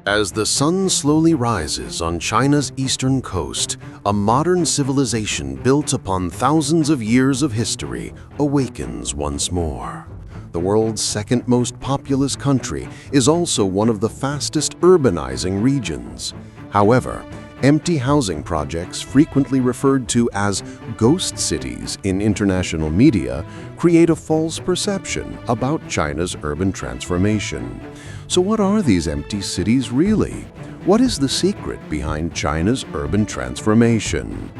As the sun slowly rises on China's eastern coast, a modern civilization built upon thousands of years of history awakens once more. The world's second most populous country is also one of the fastest urbanizing regions. However, empty housing projects, frequently referred to as ghost cities in international media, create a false perception about China's urban transformation. So what are these empty cities really? What is the secret behind China's urban transformation?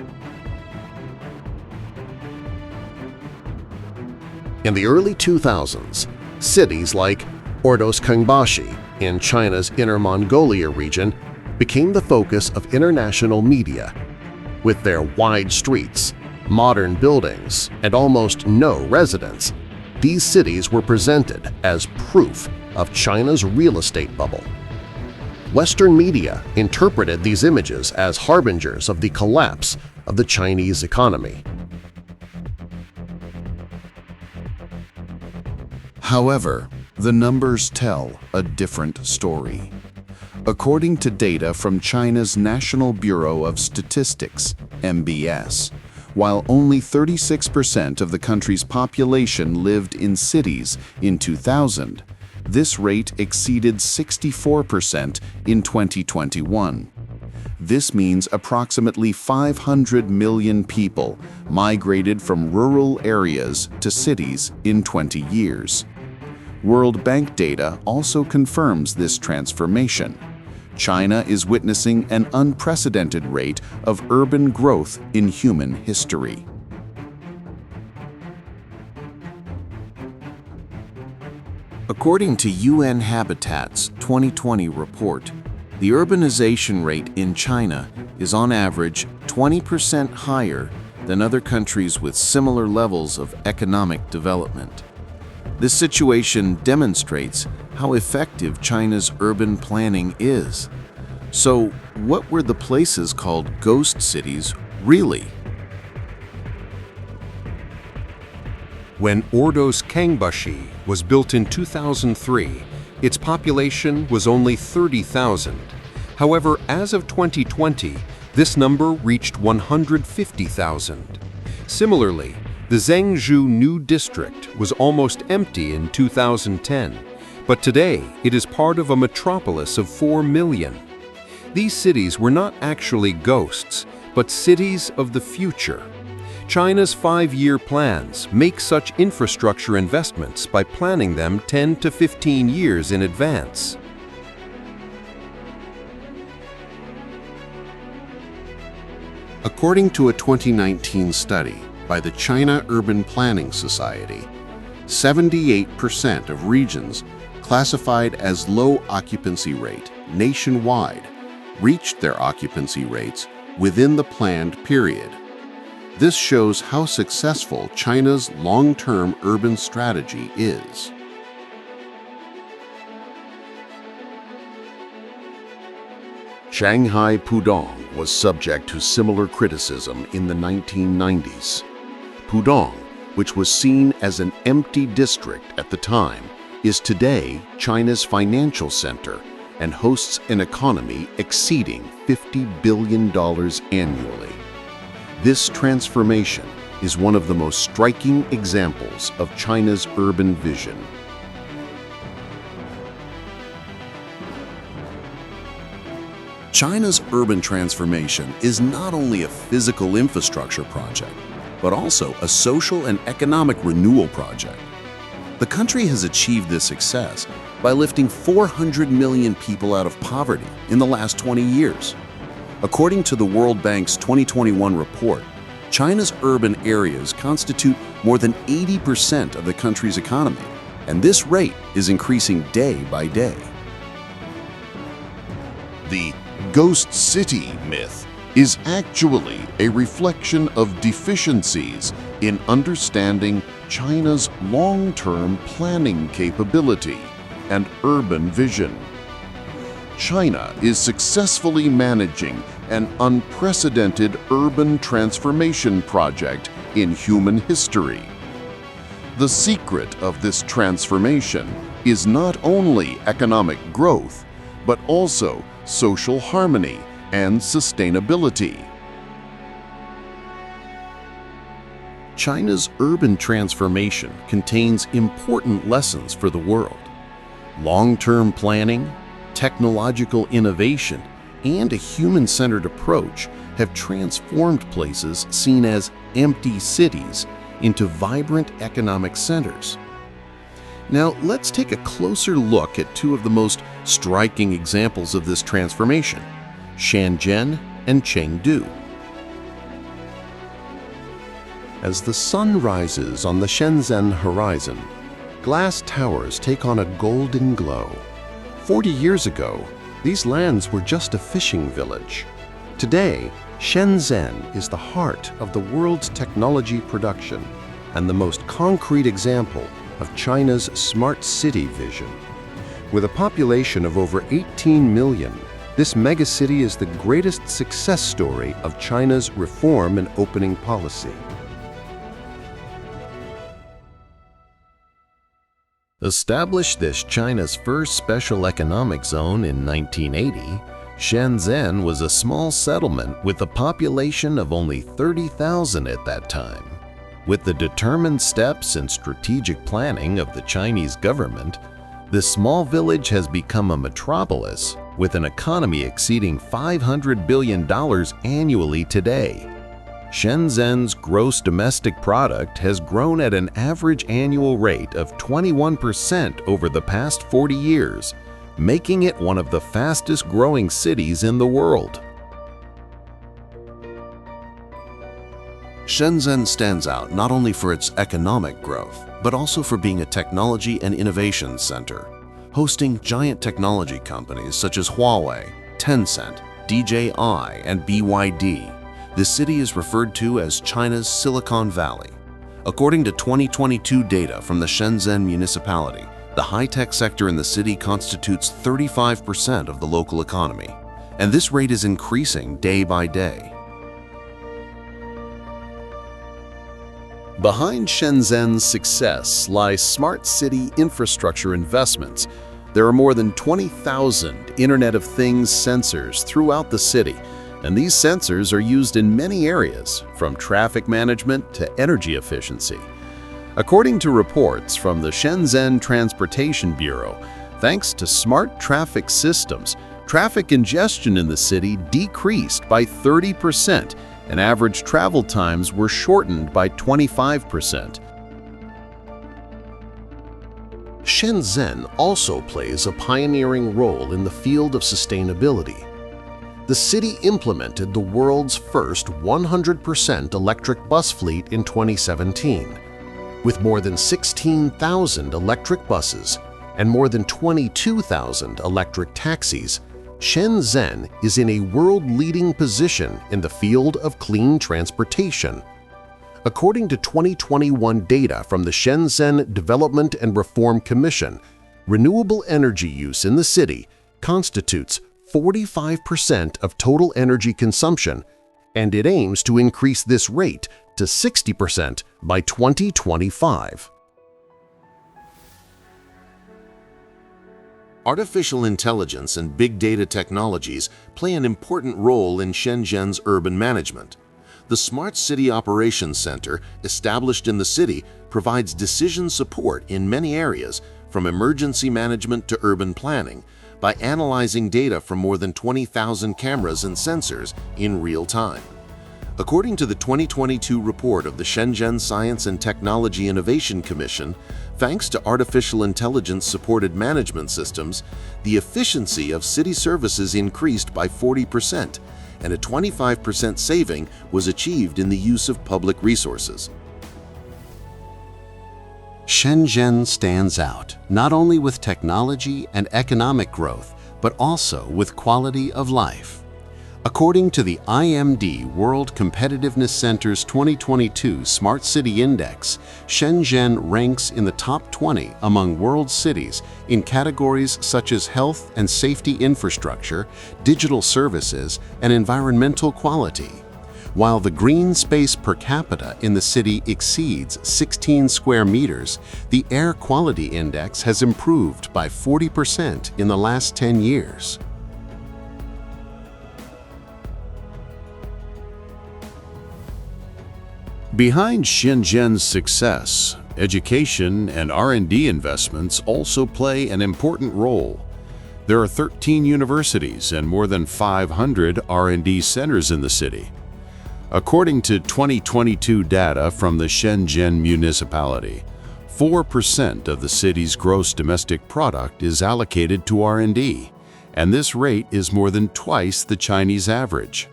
In the early 2000s, cities like Ordos-Kangbashi in China's Inner Mongolia region became the focus of international media. With their wide streets, modern buildings, and almost no residents, these cities were presented as proof of China's real estate bubble. Western media interpreted these images as harbingers of the collapse of the Chinese economy. However, the numbers tell a different story. According to data from China's National Bureau of Statistics, (MBS), while only 36% of the country's population lived in cities in 2000, this rate exceeded 64% in 2021. This means approximately 500 million people migrated from rural areas to cities in 20 years. World Bank data also confirms this transformation. China is witnessing an unprecedented rate of urban growth in human history. According to UN Habitat's 2020 report, the urbanization rate in China is on average 20% higher than other countries with similar levels of economic development. This situation demonstrates how effective China's urban planning is. So, what were the places called ghost cities really? When Ordos-Kangbashi was built in 2003, its population was only 30,000. However, as of 2020, this number reached 150,000. Similarly, the Zhengzhou New District was almost empty in 2010, but today it is part of a metropolis of 4 million. These cities were not actually ghosts, but cities of the future. China's 5-year plans make such infrastructure investments by planning them 10 to 15 years in advance. According to a 2019 study by the China Urban Planning Society, 78% of regions classified as low occupancy rate nationwide reached their occupancy rates within the planned period. This shows how successful China's long-term urban strategy is. Shanghai Pudong was subject to similar criticism in the 1990s. Pudong, which was seen as an empty district at the time, is today China's financial center and hosts an economy exceeding $50 billion annually. This transformation is one of the most striking examples of China's urban vision. China's urban transformation is not only a physical infrastructure project, but also a social and economic renewal project. The country has achieved this success by lifting 400 million people out of poverty in the last 20 years. According to the World Bank's 2021 report, China's urban areas constitute more than 80% of the country's economy, and this rate is increasing day by day. The ghost city myth is actually a reflection of deficiencies in understanding China's long-term planning capability and urban vision. China is successfully managing an unprecedented urban transformation project in human history. The secret of this transformation is not only economic growth, but also social harmony and sustainability. China's urban transformation contains important lessons for the world. Long-term planning, technological innovation, and a human-centered approach have transformed places seen as empty cities into vibrant economic centers. Now, let's take a closer look at two of the most striking examples of this transformation, Shenzhen and Chengdu. As the sun rises on the Shenzhen horizon, glass towers take on a golden glow. 40 years ago, these lands were just a fishing village. Today, Shenzhen is the heart of the world's technology production and the most concrete example of China's smart city vision. With a population of over 18 million, this megacity is the greatest success story of China's reform and opening policy. Established as China's first special economic zone in 1980, Shenzhen was a small settlement with a population of only 30,000 at that time. With the determined steps and strategic planning of the Chinese government, this small village has become a metropolis with an economy exceeding $500 billion annually today. Shenzhen's gross domestic product has grown at an average annual rate of 21% over the past 40 years, making it one of the fastest growing cities in the world. Shenzhen stands out not only for its economic growth, but also for being a technology and innovation center, hosting giant technology companies such as Huawei, Tencent, DJI, and BYD. This city is referred to as China's Silicon Valley. According to 2022 data from the Shenzhen municipality, the high-tech sector in the city constitutes 35% of the local economy, and this rate is increasing day by day. Behind Shenzhen's success lie smart city infrastructure investments. There are more than 20,000 Internet of Things sensors throughout the city, and these sensors are used in many areas, from traffic management to energy efficiency. According to reports from the Shenzhen Transportation Bureau, thanks to smart traffic systems, traffic congestion in the city decreased by 30%, and average travel times were shortened by 25%. Shenzhen also plays a pioneering role in the field of sustainability. The city implemented the world's first 100% electric bus fleet in 2017. With more than 16,000 electric buses and more than 22,000 electric taxis, Shenzhen is in a world-leading position in the field of clean transportation. According to 2021 data from the Shenzhen Development and Reform Commission, renewable energy use in the city constitutes 45% of total energy consumption, and it aims to increase this rate to 60% by 2025. Artificial intelligence and big data technologies play an important role in Shenzhen's urban management. The Smart City Operations Center, established in the city, provides decision support in many areas, from emergency management to urban planning, by analyzing data from more than 20,000 cameras and sensors in real time. According to the 2022 report of the Shenzhen Science and Technology Innovation Commission, thanks to artificial intelligence-supported management systems, the efficiency of city services increased by 40%, and a 25% saving was achieved in the use of public resources. Shenzhen stands out not only with technology and economic growth, but also with quality of life. According to the IMD World Competitiveness Center's 2022 Smart City Index, Shenzhen ranks in the top 20 among world cities in categories such as health and safety infrastructure, digital services, and environmental quality. While the green space per capita in the city exceeds 16 square meters, the air quality index has improved by 40% in the last 10 years. Behind Shenzhen's success, education and R&D investments also play an important role. There are 13 universities and more than 500 R&D centers in the city. According to 2022 data from the Shenzhen municipality, 4% of the city's gross domestic product is allocated to R&D, and this rate is more than twice the Chinese average.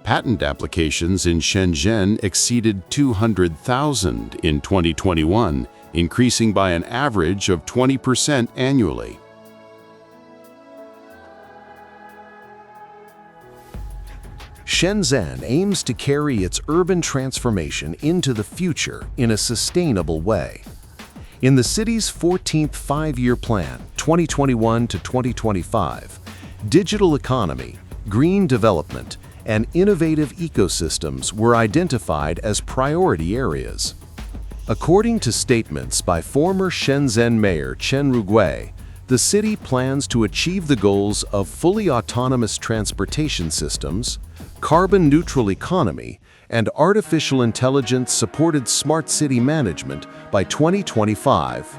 Patent applications in Shenzhen exceeded 200,000 in 2021, increasing by an average of 20% annually. Shenzhen aims to carry its urban transformation into the future in a sustainable way. In the city's 14th five-year plan, 2021 to 2025, digital economy, green development, and innovative ecosystems were identified as priority areas. According to statements by former Shenzhen Mayor Chen Rugui, the city plans to achieve the goals of fully autonomous transportation systems, carbon-neutral economy, and artificial intelligence-supported smart city management by 2025.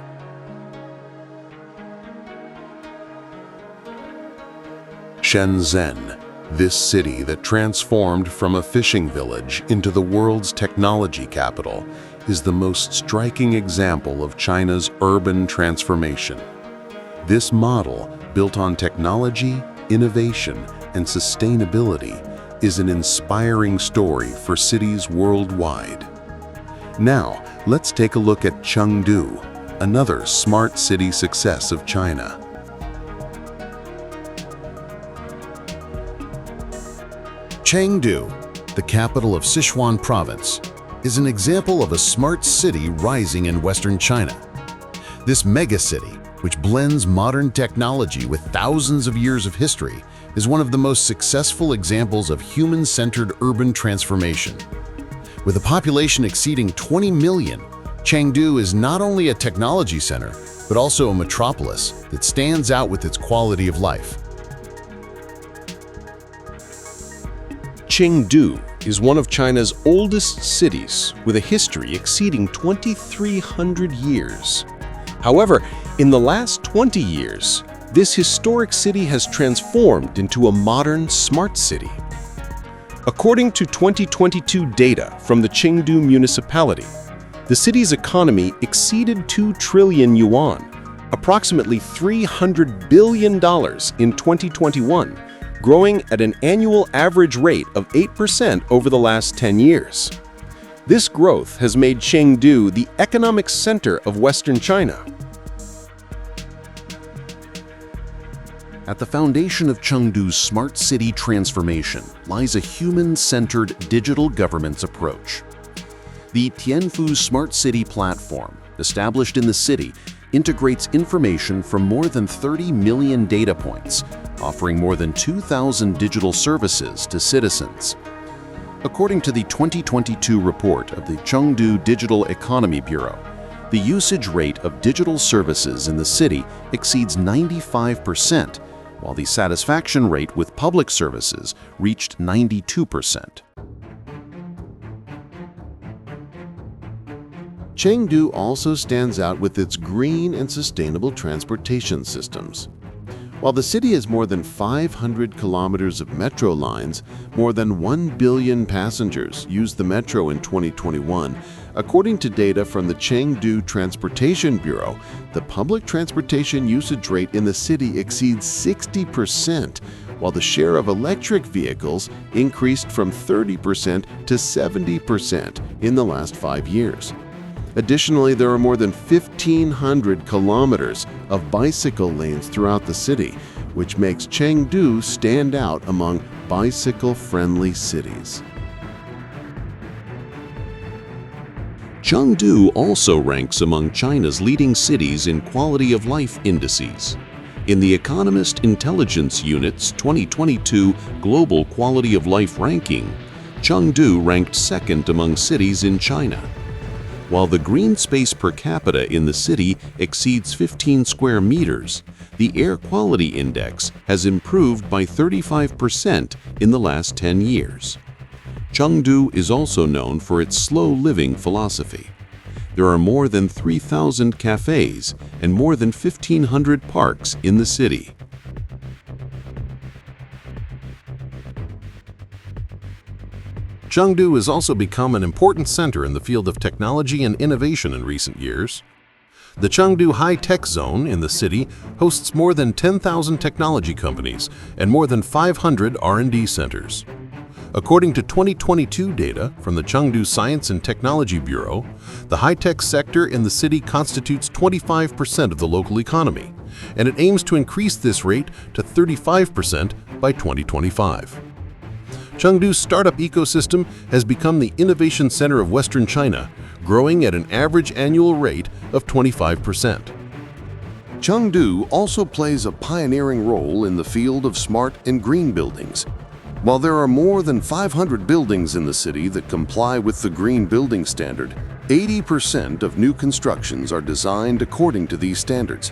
Shenzhen, this city that transformed from a fishing village into the world's technology capital, is the most striking example of China's urban transformation. This model, built on technology, innovation, and sustainability, is an inspiring story for cities worldwide. Now, let's take a look at Chengdu, another smart city success of China. Chengdu, the capital of Sichuan province, is an example of a smart city rising in western China. This megacity, which blends modern technology with thousands of years of history, is one of the most successful examples of human-centered urban transformation. With a population exceeding 20 million, Chengdu is not only a technology center, but also a metropolis that stands out with its quality of life. Chengdu is one of China's oldest cities with a history exceeding 2,300 years. However, in the last 20 years, this historic city has transformed into a modern smart city. According to 2022 data from the Chengdu municipality, the city's economy exceeded 2 trillion yuan, approximately $300 billion in 2021, growing at an annual average rate of 8% over the last 10 years. This growth has made Chengdu the economic center of Western China. At the foundation of Chengdu's smart city transformation lies a human-centered digital governance approach. The Tianfu Smart City platform, established in the city, integrates information from more than 30 million data points, offering more than 2,000 digital services to citizens. According to the 2022 report of the Chengdu Digital Economy Bureau, the usage rate of digital services in the city exceeds 95%, while the satisfaction rate with public services reached 92%. Chengdu also stands out with its green and sustainable transportation systems. While the city has more than 500 kilometers of metro lines, more than 1 billion passengers used the metro in 2021. According to data from the Chengdu Transportation Bureau, the public transportation usage rate in the city exceeds 60%, while the share of electric vehicles increased from 30% to 70% in the last 5 years. Additionally, there are more than 1,500 kilometers of bicycle lanes throughout the city, which makes Chengdu stand out among bicycle-friendly cities. Chengdu also ranks among China's leading cities in quality of life indices. In the Economist Intelligence Unit's 2022 Global Quality of Life ranking, Chengdu ranked second among cities in China. While the green space per capita in the city exceeds 15 square meters, the air quality index has improved by 35% in the last 10 years. Chengdu is also known for its slow living philosophy. There are more than 3,000 cafes and more than 1,500 parks in the city. Chengdu has also become an important center in the field of technology and innovation in recent years. The Chengdu High-Tech Zone in the city hosts more than 10,000 technology companies and more than 500 R&D centers. According to 2022 data from the Chengdu Science and Technology Bureau, the high-tech sector in the city constitutes 25% of the local economy, and it aims to increase this rate to 35% by 2025. Chengdu's startup ecosystem has become the innovation center of Western China, growing at an average annual rate of 25%. Chengdu also plays a pioneering role in the field of smart and green buildings. While there are more than 500 buildings in the city that comply with the Green Building Standard, 80% of new constructions are designed according to these standards.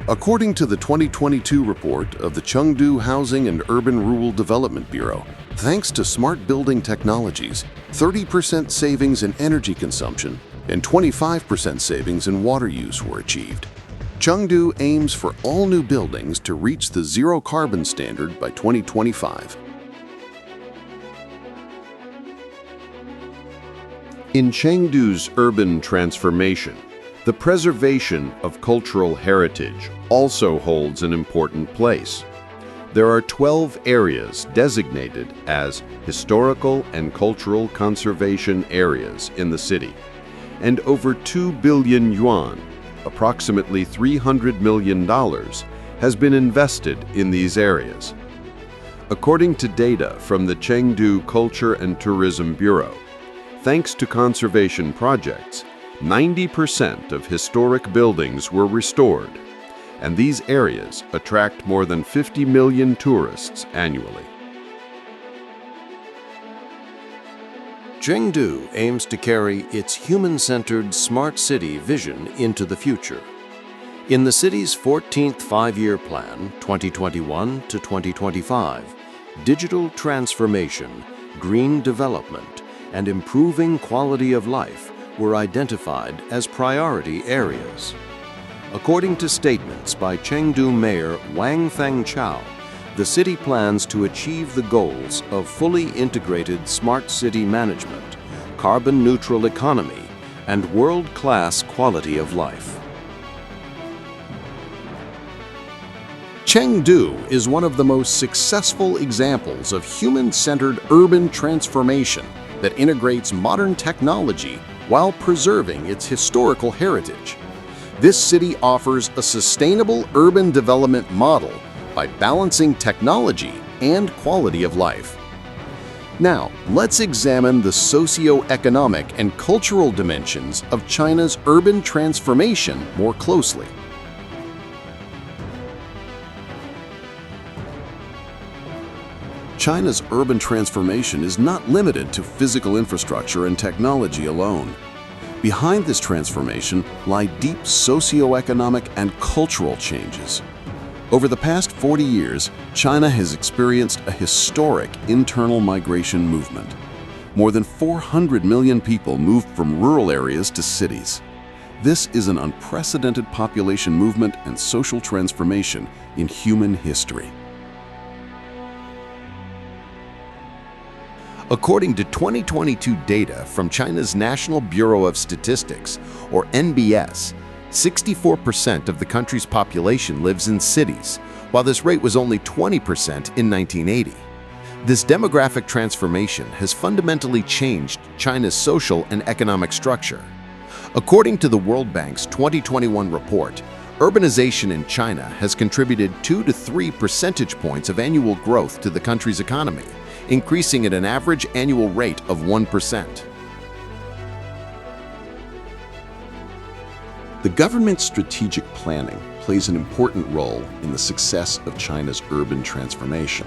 According to the 2022 report of the Chengdu Housing and Urban Rural Development Bureau, thanks to smart building technologies, 30% savings in energy consumption and 25% savings in water use were achieved. Chengdu aims for all new buildings to reach the zero carbon standard by 2025. In Chengdu's urban transformation, the preservation of cultural heritage also holds an important place. There are 12 areas designated as historical and cultural conservation areas in the city, and over 2 billion yuan, approximately $300 million, has been invested in these areas. According to data from the Chengdu Culture and Tourism Bureau, thanks to conservation projects, 90% of historic buildings were restored, and these areas attract more than 50 million tourists annually. Chengdu aims to carry its human-centered smart city vision into the future. In the city's 14th five-year plan, 2021 to 2025, digital transformation, green development, and improving quality of life were identified as priority areas. According to statements by Chengdu Mayor Wang Fengchao, the city plans to achieve the goals of fully integrated smart city management, carbon-neutral economy, and world-class quality of life. Chengdu is one of the most successful examples of human-centered urban transformation that integrates modern technology while preserving its historical heritage. This city offers a sustainable urban development model by balancing technology and quality of life. Now, let's examine the socio-economic and cultural dimensions of China's urban transformation more closely. China's urban transformation is not limited to physical infrastructure and technology alone. Behind this transformation lie deep socioeconomic and cultural changes. Over the past 40 years, China has experienced a historic internal migration movement. More than 400 million people moved from rural areas to cities. This is an unprecedented population movement and social transformation in human history. According to 2022 data from China's National Bureau of Statistics, or NBS, 64% of the country's population lives in cities, while this rate was only 20% in 1980. This demographic transformation has fundamentally changed China's social and economic structure. According to the World Bank's 2021 report, urbanization in China has contributed 2 to 3 percentage points of annual growth to the country's economy, increasing at an average annual rate of 1%. The government's strategic planning plays an important role in the success of China's urban transformation.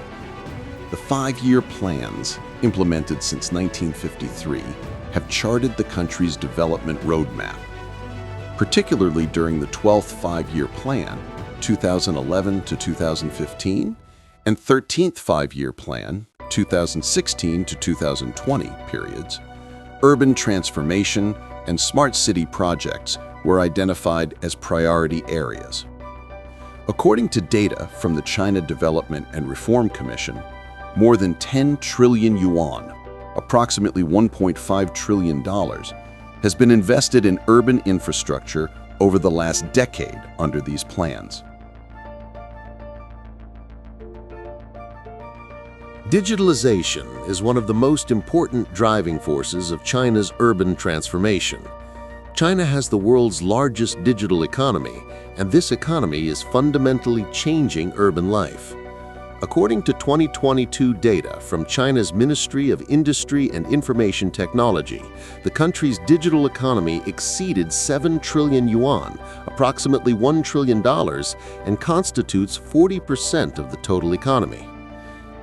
The 5-year plans implemented since 1953, have charted the country's development roadmap. Particularly during the 12th Five-Year Plan, 2011 to 2015, and 13th Five-Year Plan, 2016 to 2020 periods, urban transformation and smart city projects were identified as priority areas. According to data from the China Development and Reform Commission, more than 10 trillion yuan, approximately $1.5 trillion, has been invested in urban infrastructure over the last decade under these plans. Digitalization is one of the most important driving forces of China's urban transformation. China has the world's largest digital economy, and this economy is fundamentally changing urban life. According to 2022 data from China's Ministry of Industry and Information Technology, the country's digital economy exceeded 7 trillion yuan, approximately $1 trillion, and constitutes 40% of the total economy.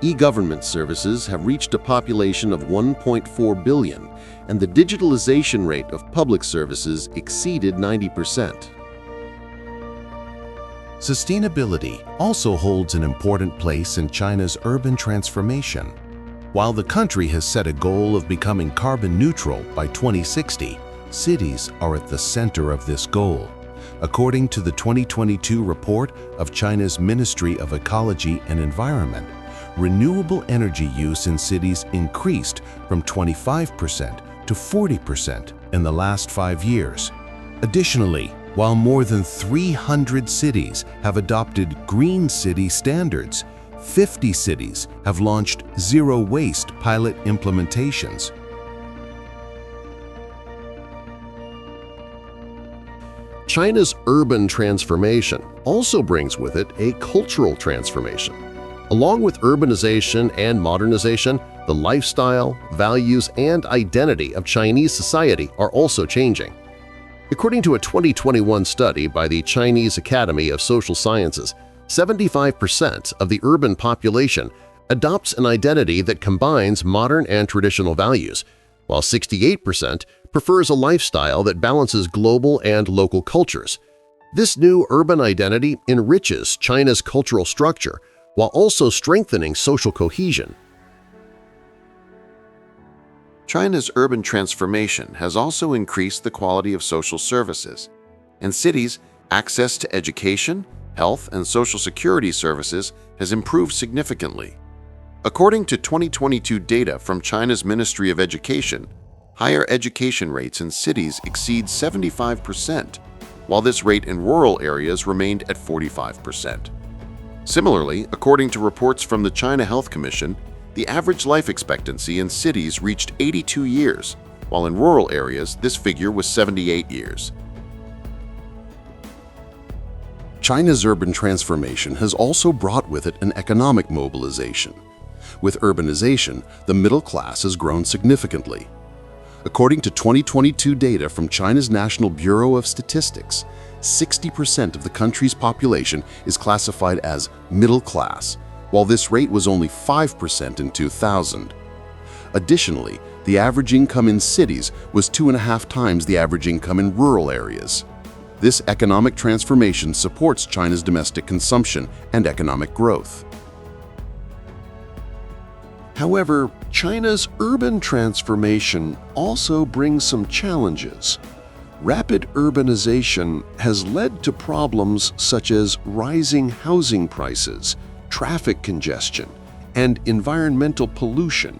E-government services have reached a population of 1.4 billion, and the digitalization rate of public services exceeded 90%. Sustainability also holds an important place in China's urban transformation. While the country has set a goal of becoming carbon neutral by 2060, cities are at the center of this goal. According to the 2022 report of China's Ministry of Ecology and Environment, renewable energy use in cities increased from 25% to 40% in the last 5 years. Additionally, while more than 300 cities have adopted green city standards, 50 cities have launched zero-waste pilot implementations. China's urban transformation also brings with it a cultural transformation. Along with urbanization and modernization, the lifestyle, values, and identity of Chinese society are also changing. According to a 2021 study by the Chinese Academy of Social Sciences, 75% of the urban population adopts an identity that combines modern and traditional values, while 68% prefers a lifestyle that balances global and local cultures. This new urban identity enriches China's cultural structure while also strengthening social cohesion. China's urban transformation has also increased the quality of social services. In cities, access to education, health, and social security services has improved significantly. According to 2022 data from China's Ministry of Education, higher education rates in cities exceed 75%, while this rate in rural areas remained at 45%. Similarly, according to reports from the China Health Commission, the average life expectancy in cities reached 82 years, while in rural areas this figure was 78 years. China's urban transformation has also brought with it an economic mobilization. With urbanization, the middle class has grown significantly. According to 2022 data from China's National Bureau of Statistics, 60% of the country's population is classified as middle class, while this rate was only 5% in 2000. Additionally, the average income in cities was 2.5 times the average income in rural areas. This economic transformation supports China's domestic consumption and economic growth. However, China's urban transformation also brings some challenges. Rapid urbanization has led to problems such as rising housing prices, traffic congestion, and environmental pollution.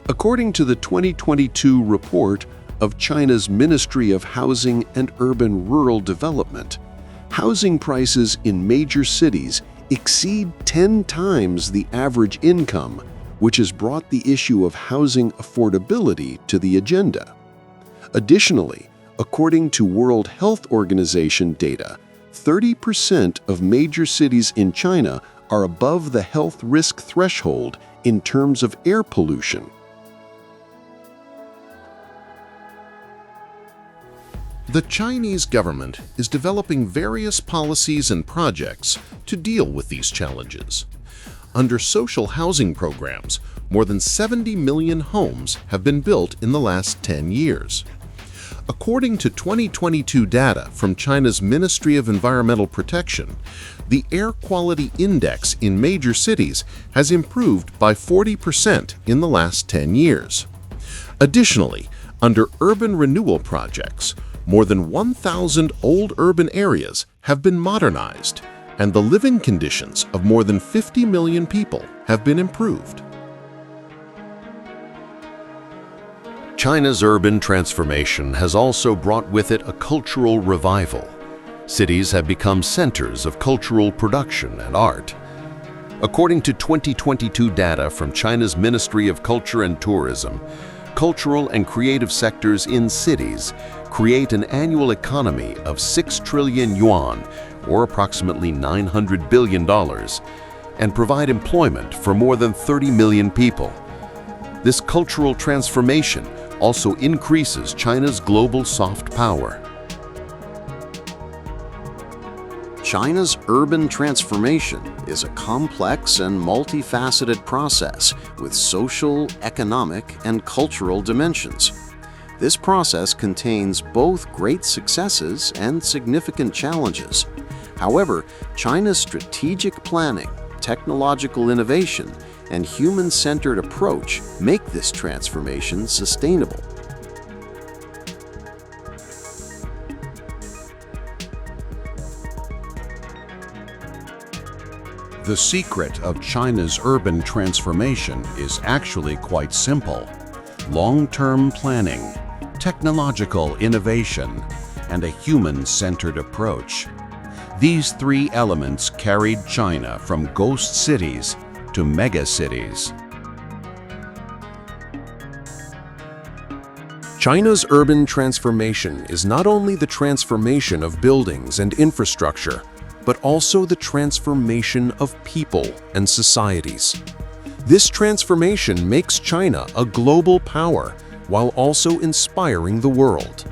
According to the 2022 report of China's Ministry of Housing and Urban Rural Development, housing prices in major cities exceed 10 times the average income, which has brought the issue of housing affordability to the agenda. Additionally, according to World Health Organization data, 30% of major cities in China are above the health risk threshold in terms of air pollution. The Chinese government is developing various policies and projects to deal with these challenges. Under social housing programs, more than 70 million homes have been built in the last 10 years. According to 2022 data from China's Ministry of Environmental Protection, the air quality index in major cities has improved by 40% in the last 10 years. Additionally, under urban renewal projects, more than 1,000 old urban areas have been modernized, and the living conditions of more than 50 million people have been improved. China's urban transformation has also brought with it a cultural revival. Cities have become centers of cultural production and art. According to 2022 data from China's Ministry of Culture and Tourism, cultural and creative sectors in cities create an annual economy of 6 trillion yuan, or approximately $900 billion, and provide employment for more than 30 million people. This cultural transformation also increases China's global soft power. China's urban transformation is a complex and multifaceted process with social, economic, and cultural dimensions. This process contains both great successes and significant challenges. However, China's strategic planning, technological innovation, and human-centered approach make this transformation sustainable. The secret of China's urban transformation is actually quite simple: long-term planning, technological innovation, and a human-centered approach. These three elements carried China from ghost cities to megacities. China's urban transformation is not only the transformation of buildings and infrastructure, but also the transformation of people and societies. This transformation makes China a global power while also inspiring the world.